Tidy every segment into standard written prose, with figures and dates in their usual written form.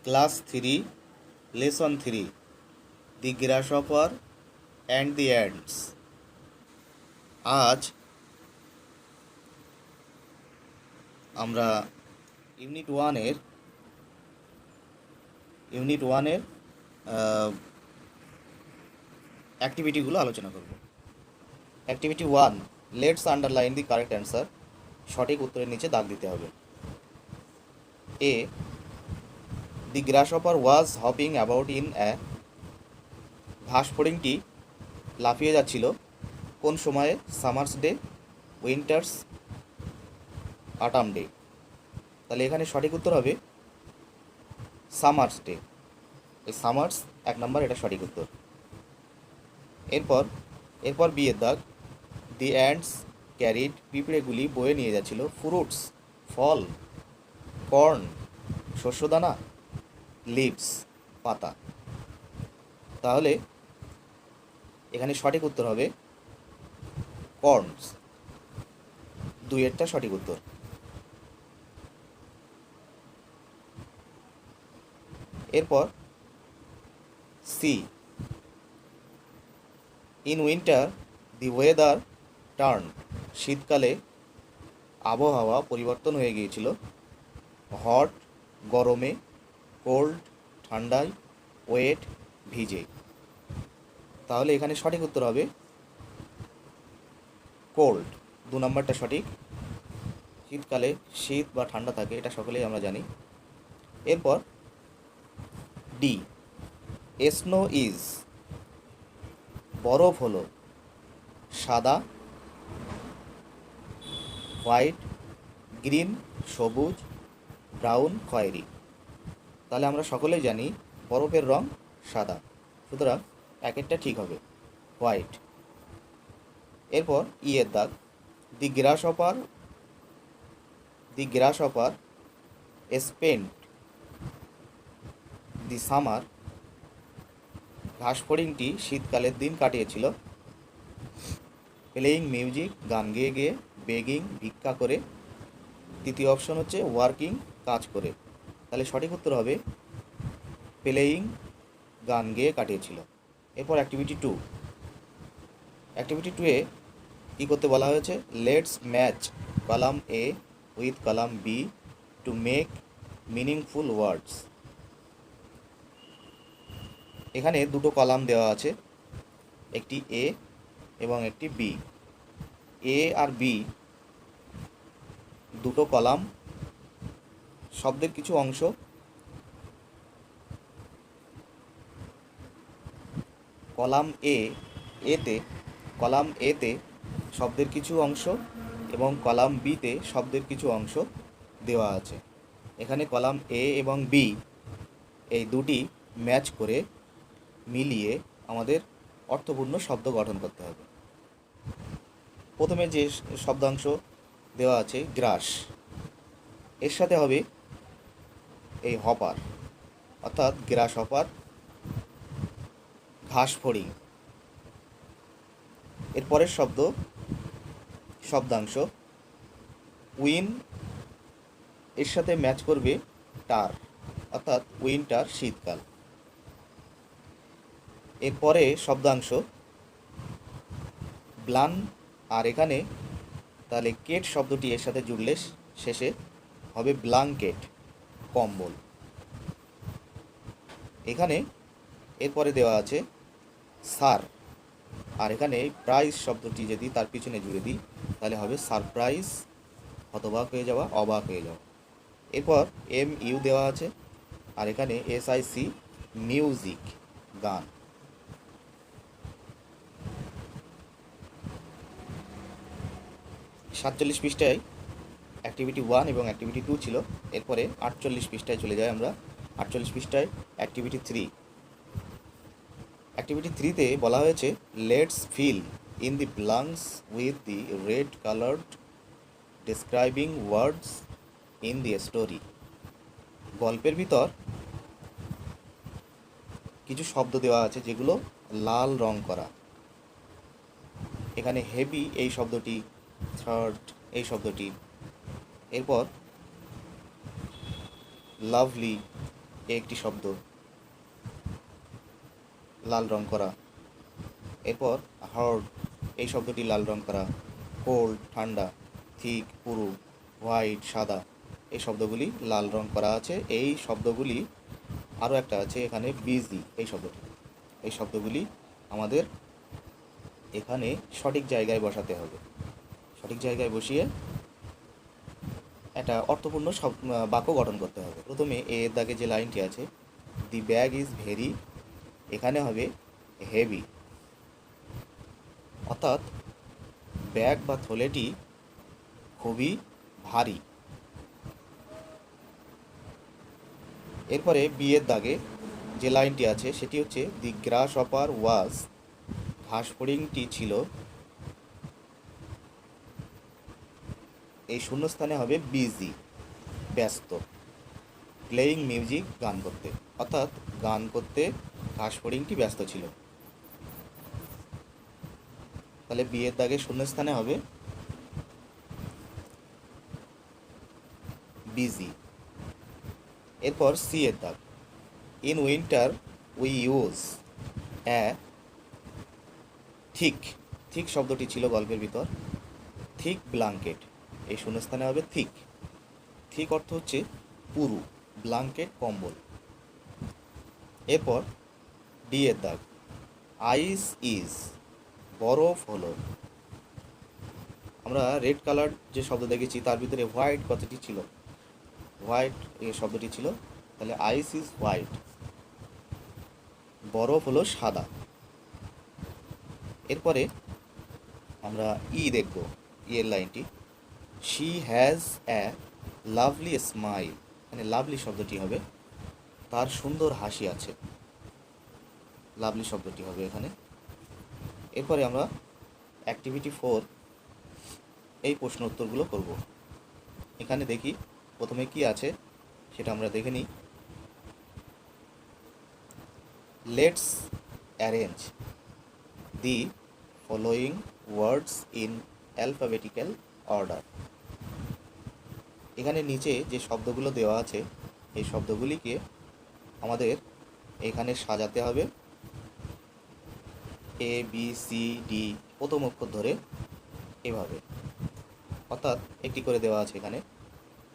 Class 3 lesson 3 the grasshopper and the ants. আজ আমরা unit ওয়ানের অ্যাক্টিভিটিগুলো আলোচনা করব। Activity 1, let's underline the correct answer. সঠিক উত্তরের নিচে দাগ দিতে হবে। A, the grasshopper was hopping about in ঘাস ফড়িংটি লাফিয়ে যাচ্ছিল কোন সময়ে? Summer's day, winter's, autumn day. তাহলে এখানে সঠিক উত্তর হবে সামার্স ডে। এই সামার্স 1 নম্বর, এটা সঠিক উত্তর। এরপর বি এর দাগ, দি অ্যান্টস ক্যারিড, পিঁপড়েগুলি বয়ে নিয়ে যাচ্ছিল ফ্রুটস, ফল, কর্ন, শস্যদানা, লিভস, পাতা। তাহলে এখানে সঠিক উত্তর হবে কর্নস, 2-এরটা সঠিক উত্তর। এরপর C, in winter the weather turn, শীতকালে আবহাওয়া পরিবর্তন হয়ে গিয়েছিল হট, গরমে, কোল্ড, ঠান্ডায়, ওয়েট, ভিজে। তাহলে এখানে সঠিক উত্তর হবে কোল্ড, 2 নম্বরটা সঠিক। শীতকালে শীত বা ঠান্ডা থাকে, এটা সকলেই আমরা জানি। এরপর ডি, স্নো ইজ, বরফ হলো সাদা, হোয়াইট, গ্রিন সবুজ, ব্রাউন খয়েরি। তাহলে আমরা সকলেই জানি বরফের রং সাদা, সুতরাং 1-এরটা ঠিক হবে হোয়াইট। এরপর ই এর দাগ, দি গ্রাসহপার স্পেন্ট দি সামার, ঘাস ফড়িংটি শীতকালের দিন কাটিয়েছিল প্লেয়িং মিউজিক, গান গেয়ে গেয়ে, বেগিং, ভিক্ষা করে, তৃতীয় অপশন হচ্ছে ওয়ার্কিং, কাজ করে। তাহলে সঠিক উত্তর হবে প্লেয়িং, গান গেয়ে কাটিয়েছিল। এরপর অ্যাক্টিভিটি 2 এ কী করতে বলা হয়েছে? Let's match column A with column B to make meaningful words. এখানে দুটো কলাম দেওয়া আছে, একটি এ এবং একটি বি। এ আর বি দুটো কলাম, শব্দের কিছু অংশ কলাম এতে শব্দের কিছু অংশ এবং কলাম বিতে শব্দের কিছু অংশ দেওয়া আছে। এখানে কলাম এ এবং বি এই দুটি ম্যাচ করে মিলিয়ে আমাদের অর্থপূর্ণ শব্দ গঠন করতে হবে। প্রথমে যে শব্দাংশ দেওয়া আছে গ্রাস, এর সাথে হবে এই হপার, অর্থাৎ গ্রাসহপার, ঘাস ফড়িং। এরপরের শব্দাংশ উইন, এর সাথে ম্যাচ করবে টার, অর্থাৎ উইন্টার, শীতকাল। এরপরে শব্দাংশ ব্লান, আর এখানে তাহলে কেট শব্দটি এর সাথে জুড়লে শেষে হবে ব্লাঙ্কেট, কম্বল। এখানে এরপরে দেওয়া আছে সার, আর এখানে প্রাইজ শব্দটি যদি তার পিছনে জুড়ে দিই তাহলে হবে সারপ্রাইজ, হতবাক হয়ে যাওয়া, অবাক হয়ে যাওয়া। এরপর MU দেওয়া আছে, আর এখানে SIC, মিউজিক, গান। সাতচল্লিশ পৃষ্ঠায় অ্যাক্টিভিটি 1 এবং অ্যাক্টিভিটি 2 ছিল। এরপরে 48 পৃষ্ঠায় চলে যাই আমরা। 48 পৃষ্ঠায় অ্যাক্টিভিটি 3। অ্যাক্টিভিটি 3-তে বলা হয়েছে let's fill in the blanks with the red coloured describing words in the story. গল্পের ভিতর কিছু শব্দ দেওয়া আছে যেগুলো লাল রং করা। এখানে হেভি এই শব্দটি, থার্ড এই শব্দটি, এরপর লাভলি, এ একটি শব্দ, লাল রং করা। এরপর হট, এই শব্দটি লাল রং করা। কোল্ড ঠান্ডা, থিক পুরু, হোয়াইট সাদা, এই শব্দগুলি লাল রং করা আছে। এই শব্দগুলি আরও একটা আছে এখানে বিজি, এই শব্দগুলি আমাদের এখানে সঠিক জায়গায় বসাতে হবে। সঠিক জায়গায় বসিয়ে একটা অর্থপূর্ণ বাক্য গঠন করতে হবে। প্রথমে এর দাগে যে লাইনটি আছে, দি ব্যাগ ইজ ভেরি, এখানে হবে হেভি, অর্থাৎ ব্যাগ বা থলেটি খুবই ভারী। এরপরে বিয়ের দাগে যে লাইনটি আছে সেটি হচ্ছে, দি গ্রাস হপার ওয়াজ, ঘাস ফড়িংটি ছিল, এই শূন্যস্থানে হবে বিজি, ব্যস্ত। প্লেয়িং মিউজিক, গান করতে, অর্থাৎ গান করতে ঘাস ফড়িংটি ব্যস্ত ছিল। তাহলে বিয়ের দাগে শূন্যস্থানে হবে বিজি। এরপর সি এর দাগ, in winter we use a thick, thick শব্দটি ছিল গল্পের ভিতর, থিক ব্ল্যাঙ্কেট, এই শূন্যস্থানে হবে থিক। থিক অর্থ হচ্ছে পুরু, ব্ল্যাঙ্কেট কম্বল। এরপর ডি এর দাগ, আইস ইজ, বরফ হলো। আমরা রেড কালার যে শব্দ দেখেছি তার ভিতরে হোয়াইট কথাটি ছিল, হোয়াইট এই শব্দটি ছিল, তাহলে আইস ইজ হোয়াইট, বরফ হলো সাদা। এরপরে আমরা ই দেখব, এর লাইনটি, she has a lovely smile, মানে লাভলি শব্দটি হবে তার সুন্দর হাসি আছে, লাভলি শব্দটি হবে এখানে। এরপরে আমরা অ্যাক্টিভিটি 4 এই প্রশ্ন উত্তরগুলো করব। এখানে দেখি প্রথমে কি আছে সেটা আমরা দেখে নিই। Let's arrange the following words in alphabetical order. এখানে নিচে যে শব্দগুলো দেওয়া আছে এই শব্দগুলিকে আমাদের এখানে সাজাতে হবে এ বি সি ডি, প্রথম অক্ষর ধরে এভাবে, অর্থাৎ একটি করে দেওয়া আছে এখানে।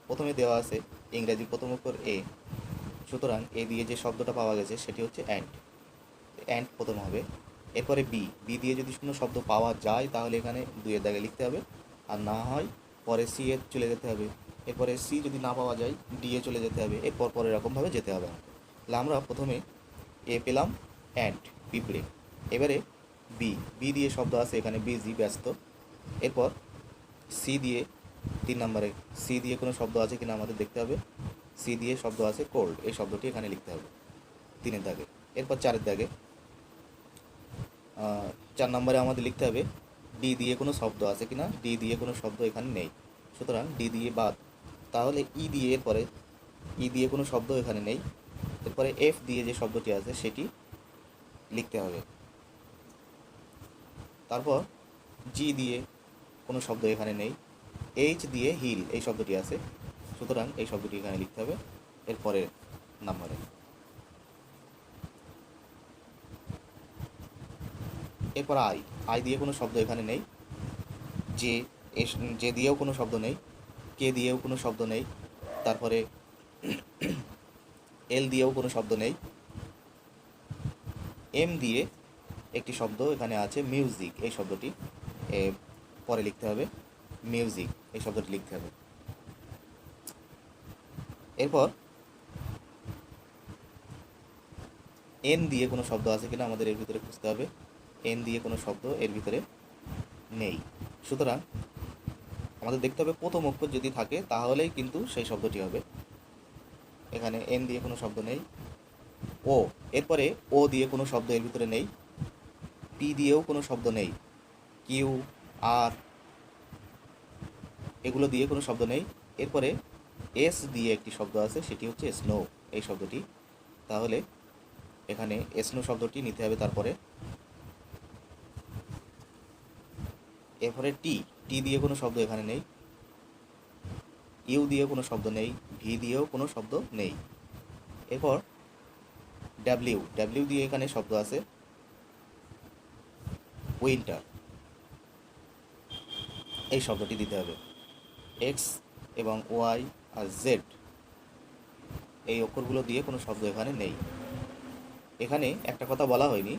প্রথমে দেওয়া আছে ইংরেজি প্রথম অক্ষর এ, সুতরাং এ দিয়ে যে শব্দটা পাওয়া গেছে সেটি হচ্ছে অ্যান্ড, অ্যান্ড প্রথম হবে। এরপরে বি, বি দিয়ে যদি কোনো শব্দ পাওয়া যায় তাহলে এখানে দুইয়ের দাগে লিখতে হবে, আর না হয় পরে সি এ চলে যেতে হবে। এরপরে সি যদি না পাওয়া যায় ডি এ চলে যেতে হবে, এরপর পরে এরকমভাবে যেতে হবে। তাহলে আমরা প্রথমে এ পেলাম অ্যান্ড, পিঁপড়ে। এবারে বি, বি দিয়ে শব্দ আছে এখানে বিজি, ব্যস্ত। এরপর সি দিয়ে 3 নম্বরে সি দিয়ে কোনো শব্দ আছে কিনা আমাদের দেখতে হবে, সি দিয়ে শব্দ আছে কোল্ড, এই শব্দটি এখানে লিখতে হবে 3-এর দাগে। এরপর 4-এর দাগে 4 নম্বরে আমাদের লিখতে হবে ডি দিয়ে কোনো শব্দ আছে কিনা, ডি দিয়ে কোনো শব্দ এখানে নেই, সুতরাং ডি দিয়ে বাদ। তাহলে ই দিয়ে, এরপরে ই দিয়ে কোনো শব্দ এখানে নেই, এরপরে এফ দিয়ে যে শব্দটি আছে সেটি লিখতে হবে। তারপর জি দিয়ে কোনো শব্দ এখানে নেই, এইচ দিয়ে হিল এই শব্দটি আছে, সুতরাং এই শব্দটি এখানে লিখতে হবে এরপরে নাম্বারে। এরপর আই, আই দিয়ে কোনো শব্দ এখানে নেই, জে, জে দিয়েও কোনো শব্দ নেই, কে দিয়েও কোনো শব্দ নেই, তারপরে এল দিয়েও কোনো শব্দ নেই, এম দিয়ে একটি শব্দ এখানে আছে মিউজিক, এই শব্দটি পরে লিখতে হবে, মিউজিক এই শব্দটি লিখতে হবে। এরপর এন দিয়ে কোনো শব্দ আছে কিনা আমাদের এর ভিতরে খুঁজতে হবে, এন দিয়ে কোনো শব্দ এর ভিতরে নেই, সুতরাং আমাদের দেখতে হবে প্রথম অক্ষর যদি থাকে তাহলেই কিন্তু সেই শব্দটি হবে। এখানে এন দিয়ে কোনো শব্দ নেই। ও, এরপরে ও দিয়ে কোনো শব্দ এর ভিতরে নেই, পি দিয়েও কোনো শব্দ নেই, কিউ, আর এগুলো দিয়ে কোনো শব্দ নেই। এরপরে এস দিয়ে একটি শব্দ আছে সেটি হচ্ছে স্নো, এই শব্দটি, তাহলে এখানে স্নো শব্দটি নিতে হবে। তারপরে এরপরে টি, টি দিয়ে কোনো শব্দ এখানে নেই, ইউ দিয়ে কোনো শব্দ নেই, ভি দিয়েও কোনো শব্দ নেই। এরপর ডাব্লিউ, ডাব্লিউ দিয়ে এখানে শব্দ আছে উইন্টার, এই শব্দটি দিতে হবে। এক্স এবং ওয়াই আর জেড এই অক্ষরগুলো দিয়ে কোনো শব্দ এখানে নেই। এখানে একটা কথা বলা হয়নি,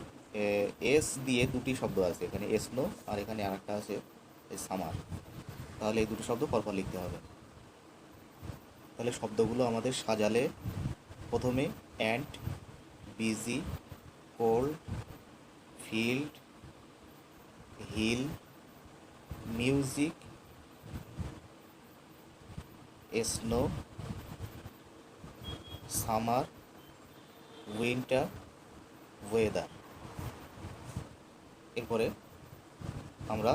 এস দিয়ে দুটি শব্দ আছে, এখানে স্নো আর এখানে আরেকটা আছে সামার। তাহলে এই দুটো শব্দ পরপর লিখতে হবে। তাহলে শব্দগুলো আমাদের সাজালে প্রথমে ant, busy, cold, field, hill, music, snow, summer, winter, weather. এরপরে আমরা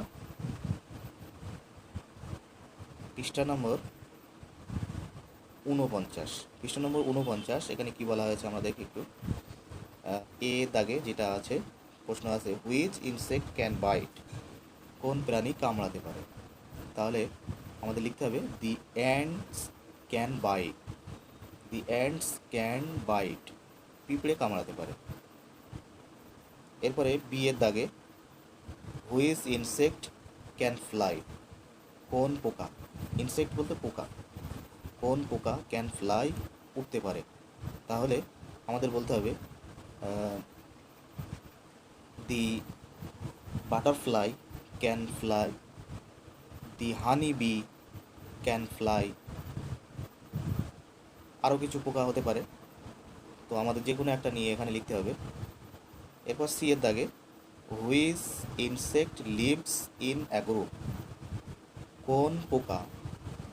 পৃষ্ঠা নম্বর 49, পৃষ্ঠা নম্বর 49 এখানে কি বলা হয়েছে আমরা দেখি একটু। এ দাগে যেটা আছে প্রশ্ন আছে, হুইচ ইনসেক্ট ক্যান বাইট, কোন প্রাণী কামড়াতে পারে। তাহলে আমাদের লিখতে হবে the ants can bite, the ants can bite, পিঁপড়ে কামড়াতে পারে। এরপরে বি এর দাগে, হুইচ ইনসেক্ট ক্যান ফ্লাই, কোন পোকা, ইনসেক্ট বলতে পোকা, কোন পোকা ক্যান ফ্লাই উঠতে পারে। তাহলে আমাদের বলতে হবে the butterfly can fly, the honey bee can fly. আরও কিছু পোকা হতে পারে, তো আমাদের যে কোনো একটা নিয়ে এখানে লিখতে হবে। এরপর সি এর দাগে, which insect lives in a group, কোন পোকা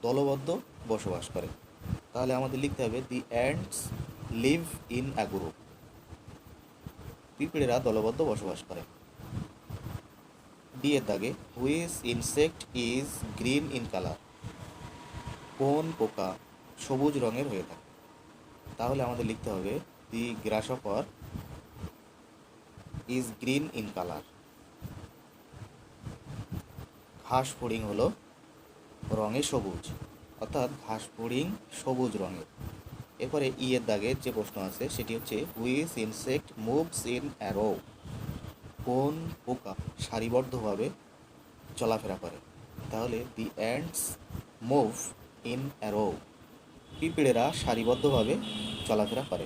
দলবদ্ধ বসবাস করে। তাহলে আমাদের লিখতে হবে the ants live in a group, পিঁপড়েরা দলবদ্ধ বসবাস করে। ডি এর দাগে, which insect is green in colour, কোন পোকা সবুজ রঙের হয়ে থাকে। তাহলে আমাদের লিখতে হবে the grasshopper is green in colour, ঘাস ফড়িং হলো রঙে সবুজ, অর্থাৎ ঘাস ফড়িং সবুজ রঙের। এরপরে ই এর দাগের যে প্রশ্ন আছে সেটি হচ্ছে, which insect moves in a row, কোন পোকা সারিবদ্ধভাবে চলাফেরা করে। তাহলে the ants move in a row, পিঁপড়েরা সারিবদ্ধভাবে চলাফেরা করে।